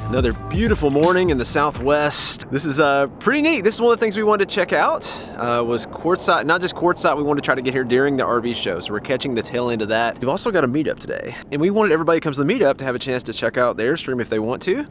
Another beautiful morning in the Southwest. This is pretty neat. This is one of the things we wanted to check out was Quartzsite. Not just Quartzsite, we wanted to try to get here during the RV show, so we're catching the tail end of that. We've also got a meetup today, and we wanted everybody who comes to the meetup to have a chance to check out the Airstream if they want to.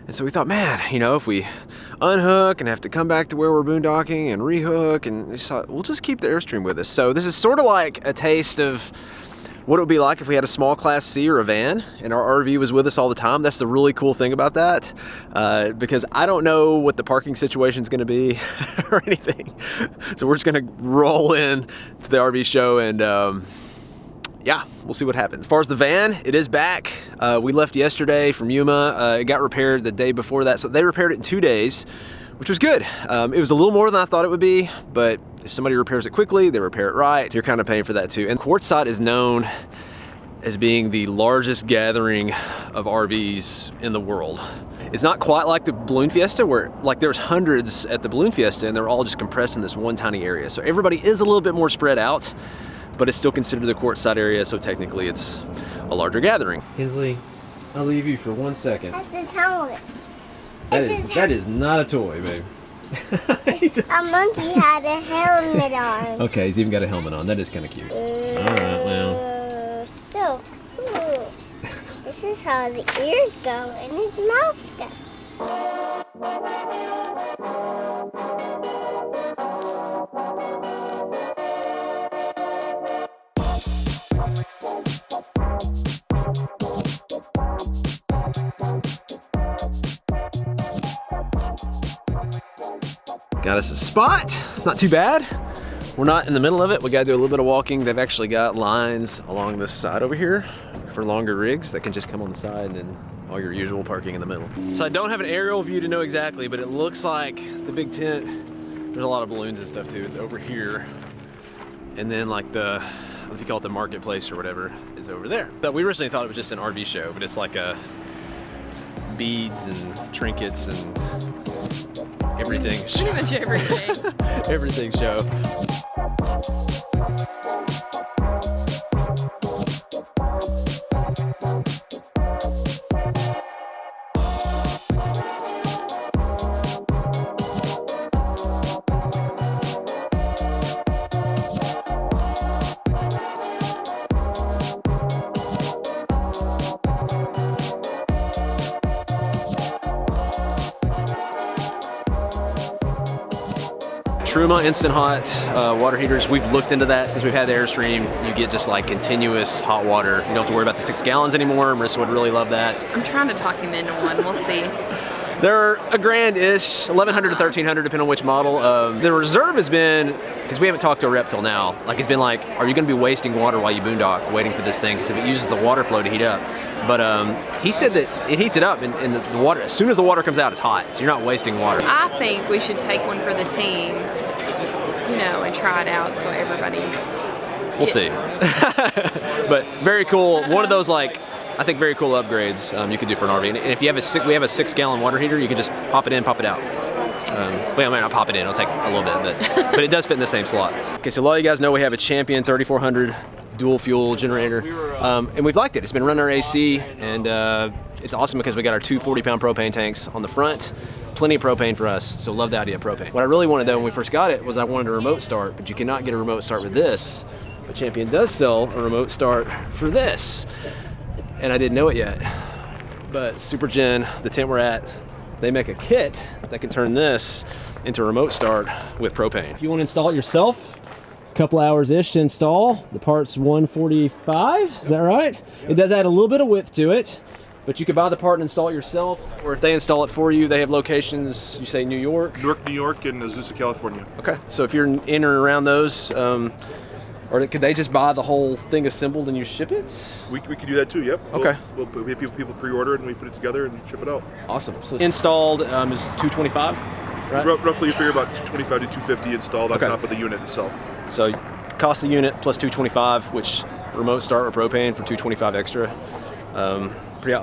And so we thought, man, you know, if we unhook and have to come back to where we're boondocking and rehook, and we just thought, we'll just keep the Airstream with us. So this is sort of like a taste of what it would be like if we had a small Class C or a van and our RV was with us all the time. That's the really cool thing about that, because I don't know what the parking situation is going to be or anything. So we're just going to roll in to the RV show and yeah, we'll see what happens. As far as the van, it is back. We left yesterday from Yuma. It got repaired the day before that, so they repaired it in 2 days, which was good. It was a little more than I thought it would be, but if somebody repairs it quickly, they repair it right. So you're kind of paying for that too. And Quartzsite is known as being the largest gathering of RVs in the world. It's not quite like the Balloon Fiesta where like there's hundreds at the Balloon Fiesta and they're all just compressed in this one tiny area. So everybody is a little bit more spread out, but it's still considered the Quartzsite area, so technically it's a larger gathering. Hensley, I'll leave you for 1 second. That's his helmet. That is not a toy, babe. A monkey had a helmet on. Okay, he's even got a helmet on. That is kind of cute. All right, well. So cool. This is how his ears go and his mouth goes. Got us a spot, not too bad. We're not in the middle of it. We gotta do a little bit of walking. They've actually got lines along this side over here for longer rigs that can just come on the side and then all your usual parking in the middle. So I don't have an aerial view to know exactly, but it looks like the big tent, there's a lot of balloons and stuff too, it's over here. And then like the, I don't know if you call it the marketplace or whatever, is over there. But we originally thought it was just an RV show, but it's like a beads and trinkets and everything. Pretty much everything. Everything show. Truma Instant Hot water heaters, we've looked into that since we've had the Airstream. You get just like continuous hot water. You don't have to worry about the 6 gallons anymore. Marissa would really love that. I'm trying to talk him into one, we'll see. They're a grand-ish, 1,100 to 1,300 depending on which model. The reserve has been, because we haven't talked to a rep till now, like it's been like, are you gonna be wasting water while you boondock waiting for this thing? Because if it uses the water flow to heat up. But he said that it heats it up and the water, as soon as the water comes out, it's hot, so you're not wasting water. I think we should take one for the team, you know, and try it out so everybody. We'll see. But very cool. One of those like, I think very cool upgrades you could do for an RV. And if you have we have a 6 gallon water heater, you can just pop it in, pop it out. Well, I might not pop it in, it'll take a little bit, but it does fit in the same slot. Okay, so a lot of you guys know we have a Champion 3400 dual fuel generator, and we've liked it. It's been running our AC, and it's awesome because we got our 2 40-pound propane tanks on the front. Plenty of propane for us, so love the idea of propane. What I really wanted though when we first got it was I wanted a remote start, but you cannot get a remote start with this. But Champion does sell a remote start for this, and I didn't know it yet. But SuperGen, the tent we're at, they make a kit that can turn this into a remote start with propane. If you want to install it yourself, a couple hours-ish to install. The part's $145, is that right? It does add a little bit of width to it, but you can buy the part and install it yourself, or if they install it for you, they have locations, you say New York? Newark, New York, and Azusa, California. Okay, so if you're in or around those, or could they just buy the whole thing assembled and you ship it? We could do that too, yep. Okay. We have people pre-order it and we put it together and ship it out. Awesome. So installed is $225, right? Roughly you figure about $225 to $250 installed on top of the unit itself. So cost of the unit plus $225, which remote start or propane for $225 extra.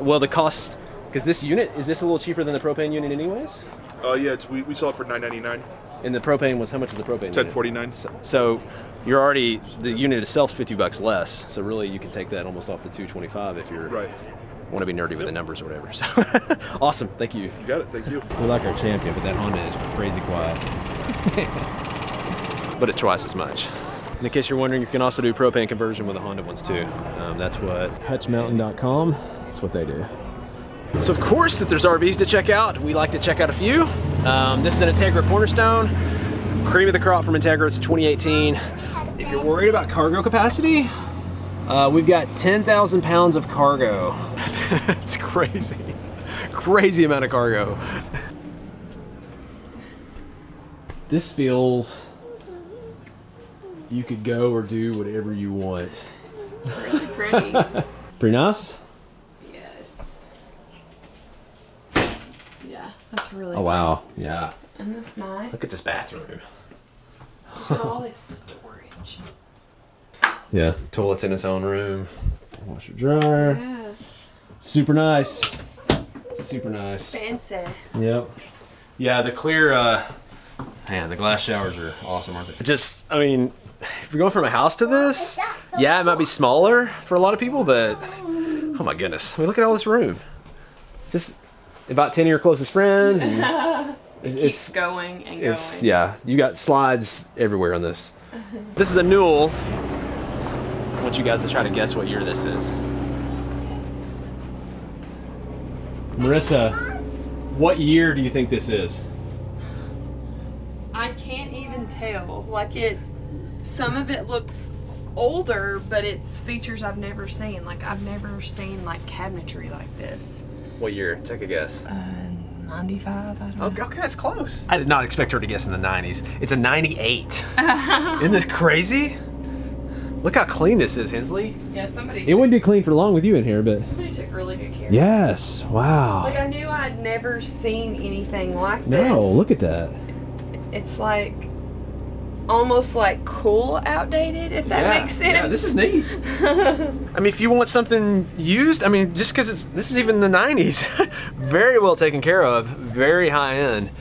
Well, the cost, because this unit, is this a little cheaper than the propane unit anyways? Yeah, we sell it for $9.99. And the propane was, how much is the propane? $10.49. So you're already, the unit itself is $50 less. So really you can take that almost off the $225 if you're. Right. want to be nerdy with the numbers or whatever. So awesome, thank you. You got it, thank you. We like our champion, but that Honda is crazy quiet. But it's twice as much. And in case you're wondering, you can also do propane conversion with the Honda ones too. That's what hutchmountain.com, that's what they do. So of course that there's RVs to check out. We like to check out a few. This is an Integra Cornerstone. Cream of the crop from Integra, it's a 2018. If you're worried about cargo capacity, we've got 10,000 pounds of cargo. It's crazy. Crazy amount of cargo. This feels, you could go or do whatever you want. It's really pretty. Pretty nice? Yes. Yeah, that's really Oh wow, yeah. And that's nice. Look at this bathroom. Look at all this storage. Yeah, toilet's in its own room. Washer dryer. Yeah. Super nice. Super nice. Fancy. Yep. Yeah, the clear, man, the glass showers are awesome, aren't they? Just, I mean, if you're going from a house to this, yeah, it might be smaller for a lot of people, but oh my goodness. I mean, look at all this room. Just about 10 of your closest friends. And Keeps going and going. Yeah, you got slides everywhere on this. This is a Newell. I want you guys to try to guess what year this is. Marissa, what year do you think this is? I can't even tell. Like some of it looks older, but it's features I've never seen. Like I've never seen like cabinetry like this. What year? Take a guess. 95, I don't know. Okay, that's close. I did not expect her to guess in the 90s. It's a 98. Isn't this crazy? Look how clean this is, Hensley. Yeah, It wouldn't be clean for long with you in here, but somebody took really good care. yes, wow. Like I knew I'd never seen anything like this. No, look at that. It's like almost like cool outdated, if that makes sense. Yeah, this is neat. I mean, if you want something used, I mean, just because this is even the 90s, very well taken care of, very high end.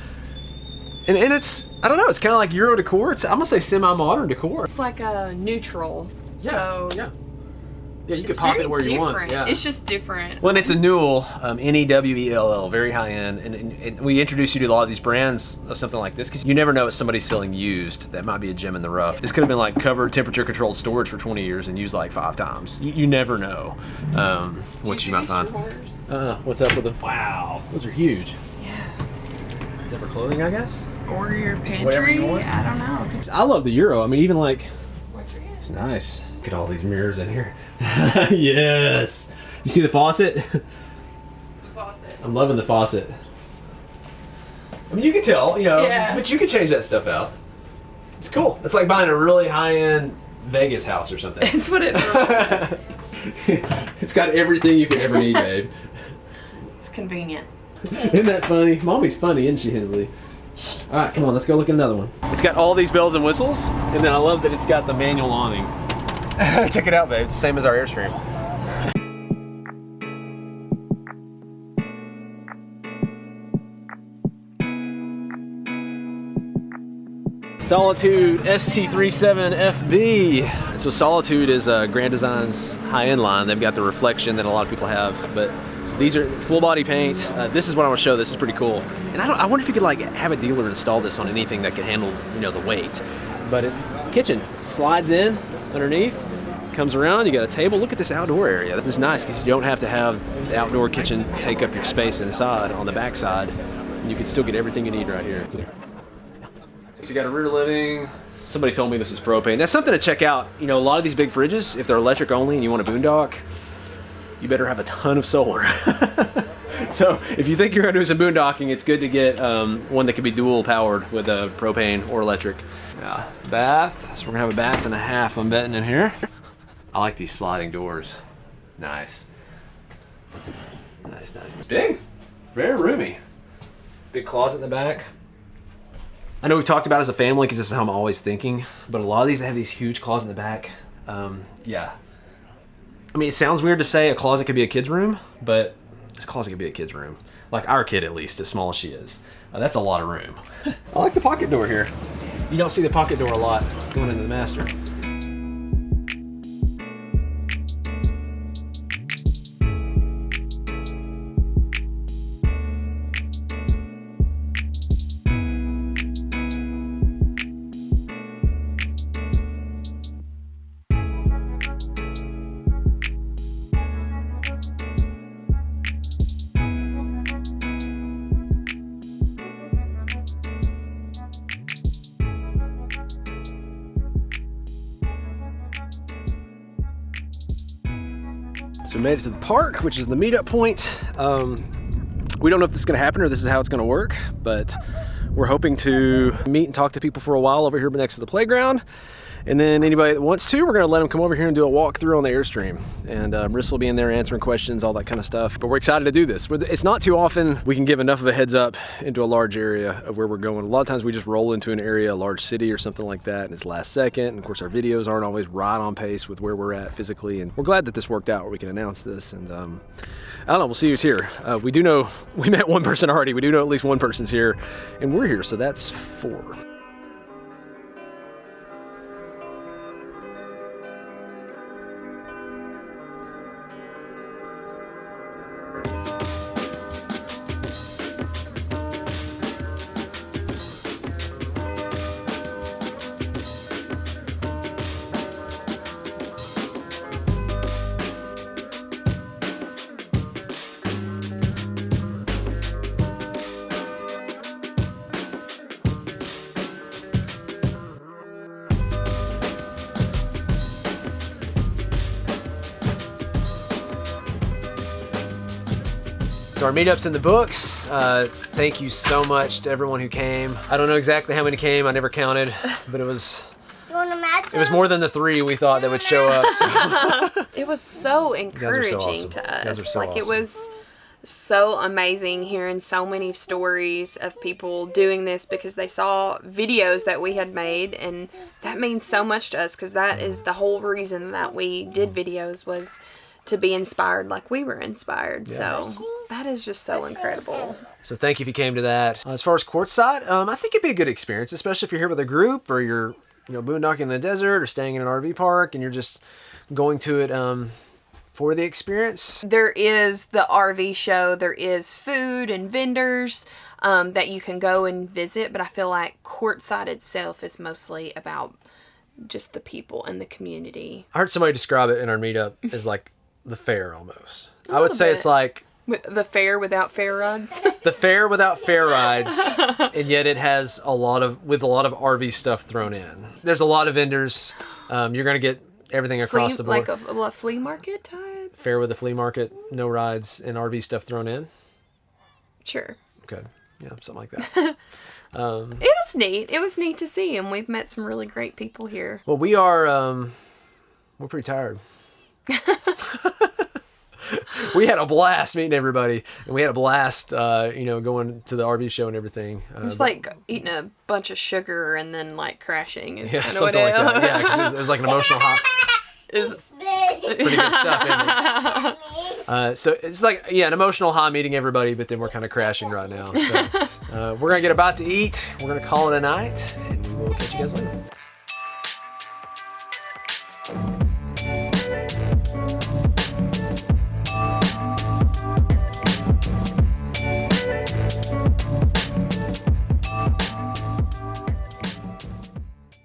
And it's, I don't know, it's kind of like Euro decor. It's, I'm gonna say semi-modern decor. It's like a neutral. Yeah, so yeah, you can pop it where you want. Yeah. It's just different. Well, and it's a Newell, N-E-W-E-L-L, very high end. And we introduce you to a lot of these brands of something like this because you never know if somebody's selling used. That might be a gem in the rough. This could have been like covered temperature controlled storage for 20 years and used like 5 times. You never know what you might find. What's up with them? Wow, those are huge. Yeah. Is that for clothing, I guess? Or your pantry. Whatever you want. I don't know. I love the Euro. I mean, even like, What's your guess? it's nice. Look at all these mirrors in here. Yes. You see the faucet? The faucet. I'm loving the faucet. I mean, you can tell, you know, Yeah. but you can change that stuff out. It's cool. It's like buying a really high-end Vegas house or something. It's what it looks like. It's got everything you could ever need, babe. It's convenient. Isn't that funny? Mommy's funny, isn't she, Hensley? All right, come on, let's go look at another one. It's got all these bells and whistles, and then I love that it's got the manual awning. Check it out, babe. It's the same as our Airstream. Solitude ST37FB. And so Solitude is Grand Design's high-end line. They've got the reflection that a lot of people have, but these are full body paint. This is what I want to show. This is pretty cool. And I wonder if you could like have a dealer install this on anything that can handle, you know, the weight. But kitchen slides in underneath, comes around, you got a table. Look at this outdoor area. This is nice because you don't have to have the outdoor kitchen take up your space inside on the back side. You can still get everything you need right here. So you got a rear living. Somebody told me this is propane. That's something to check out. You know, a lot of these big fridges, if they're electric only and you want a boondock, you better have a ton of solar. So if you think you're gonna do some boondocking, it's good to get one that can be dual powered with a propane or electric. Bath, so we're gonna have a bath and a half, I'm betting, in here. I like these sliding doors. Nice. Nice, nice. It's big, very roomy. Big closet in the back. I know we've talked about it as a family because this is how I'm always thinking, but a lot of these have these huge closets in the back. Yeah. I mean, it sounds weird to say a closet could be a kid's room, but this closet could be a kid's room. Like our kid, at least, as small as she is. That's a lot of room. I like the pocket door here. You don't see the pocket door a lot going into the master. So we made it to the park, which is the meetup point. We don't know if this is gonna happen or this is how it's gonna work, but we're hoping to meet and talk to people for a while over here next to the playground. And then anybody that wants to, we're gonna let them come over here and do a walkthrough on the Airstream. And Marissa will be in there answering questions, all that kind of stuff. But we're excited to do this. It's not too often we can give enough of a heads up into a large area of where we're going. A lot of times we just roll into an area, a large city or something like that, and it's last second. And of course our videos aren't always right on pace with where we're at physically. And we're glad that this worked out where we can announce this. And I don't know, we'll see who's here. We do know, we met one person already. We do know at least one person's here, and we're here, so that's 4. So our meetup's in the books. Thank you so much to everyone who came. I don't know exactly how many came, I never counted, but it was more than the 3 we thought that would show up. So. It was so encouraging awesome. to us. You guys are so awesome. It was so amazing hearing so many stories of people doing this because they saw videos that we had made, and that means so much to us because that is the whole reason that we did videos, was to be inspired like we were inspired. Yeah. So that is just so incredible. So thank you if you came to that. As far as Quartzsite, I think it'd be a good experience, especially if you're here with a group or you're boondocking in the desert or staying in an RV park and you're just going to it for the experience. There is the RV show, there is food and vendors that you can go and visit, but I feel like Quartzsite itself is mostly about just the people and the community. I heard somebody describe it in our meetup as like the fair almost. I would say it's like the fair without fair rides. The fair without fair rides, and yet it has a lot of RV stuff thrown in. There's a lot of vendors. You're gonna get everything across the board. Like a flea market type? Fair with a flea market, no rides, and RV stuff thrown in? Sure. Okay, yeah, something like that. It was neat. It was neat to see, and we've met some really great people here. Well, we're pretty tired. We had a blast meeting everybody, and we had a blast, going to the RV show and everything. It was like eating a bunch of sugar and then like crashing. Yeah, something like that. Yeah, because it was like an emotional high. It's pretty good stuff, isn't it? So it's like, an emotional high meeting everybody, but then we're kind of crashing right now. So we're going to get about to eat. We're going to call it a night, and we will catch you guys later.